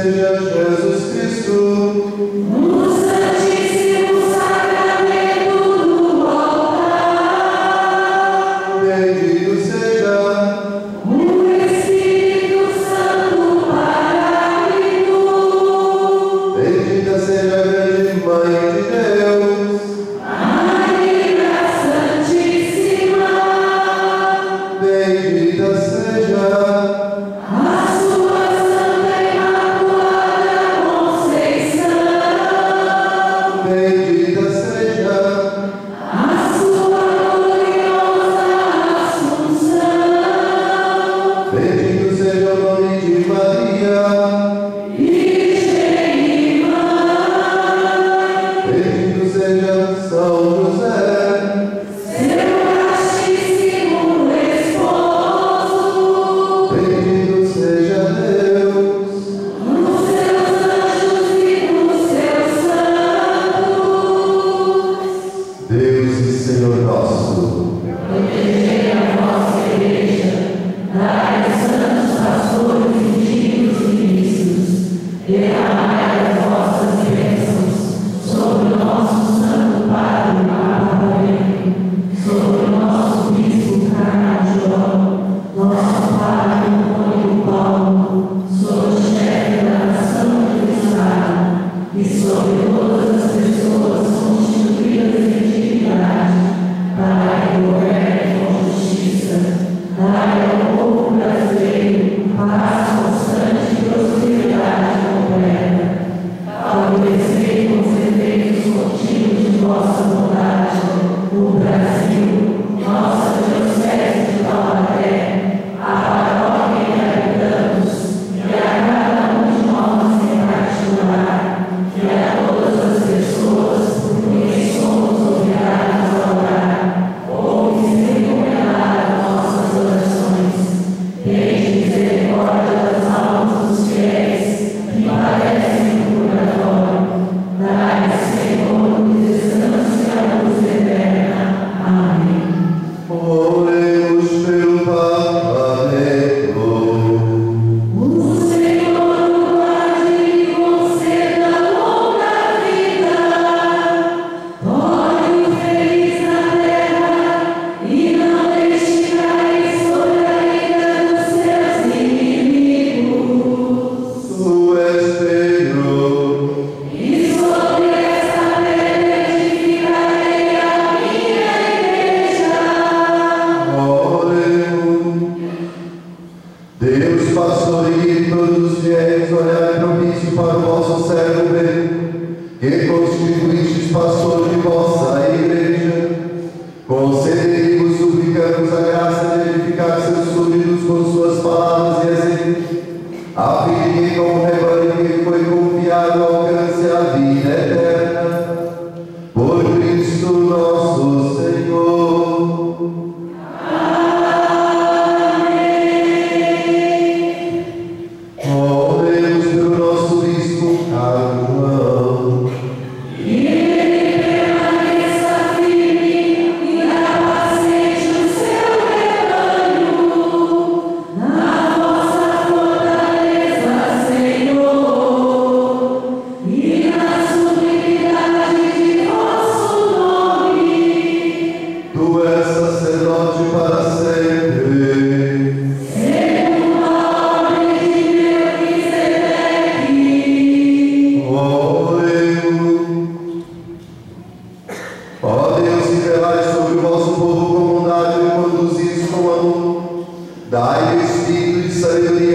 seja Jesus Cristo. No Santíssimo Sacramento do altar. Bendito seja O Espírito Santo Paráclito. Bendita seja a grande Mãe de Deus. Maria Santíssima. Bendita seja A sua Santa Imaculada Conceição. Bendita seja A sua gloriosa Assunção. Bendito seja o nome de Maria. Virgem Mãe. Bendito seja São José. Seu castíssimo esposo. Bendito seja Deus. Nos seus anjos e nos seus santos. Deus e Senhor nosso. Protegei a vossa igreja, dai aos santos pastores e dignos ministros, derramai as vossas bênçãos sobre o nosso santo Padre Papa Bento, sobre o nosso bispo Carlos João, nosso Padre Antônio Paulo, sobre o chefe da nação e do Estado, e sobre todas as pessoas constituídas em dignidade, para que governe com justiça, dai ao povo brasileiro paz constante e prosperidade completa. Favorecei com os efeitos contínuos de vossa bondade o Brasil, nossa diocese de Taubaté, a paróquia em que habitamos, e a cada um de nós em particular, e a todas as pessoas por quem somos obrigados a orar, ou que se encomendaram nossas orações. Tende misericórdia das almas dos fiéis que padecem no purgatório. Dai, Senhor, descanso e a luz eterna. Amém. Oremos pelo Papa Bento. O Senhor o guarde e conceda longa vida, torne-o feliz na terra e não deixe cair sobre a ira dos seus inimigos. Tu és Pedro. E sobre esta pedra edificarei a minha igreja. Oremos. Deus, pastor e guia de todos os fiéis, olhai propício para o vosso servo Bento, que constituístes pastor de vossa igreja. Concedei-vos, suplicamos a graça de edificar seus súditos com suas palavras e exemplos, a fim de que, como rebanho que foi confiado, alcance a vida eterna. Por Cristo nosso Senhor. Oremos pelo nosso bispo Carlos João. E ele permaneça firme e apacente o seu rebanho, na vossa fortaleza, Senhor, e na sublimidade de vosso nome. Tu és sacerdote para sempre. Segundo a ordem de Melquisedeque. Oremos. Ó Deus, que velais sobre o vosso povo com bondade e conduzis com amor, dai o espírito de sabedoria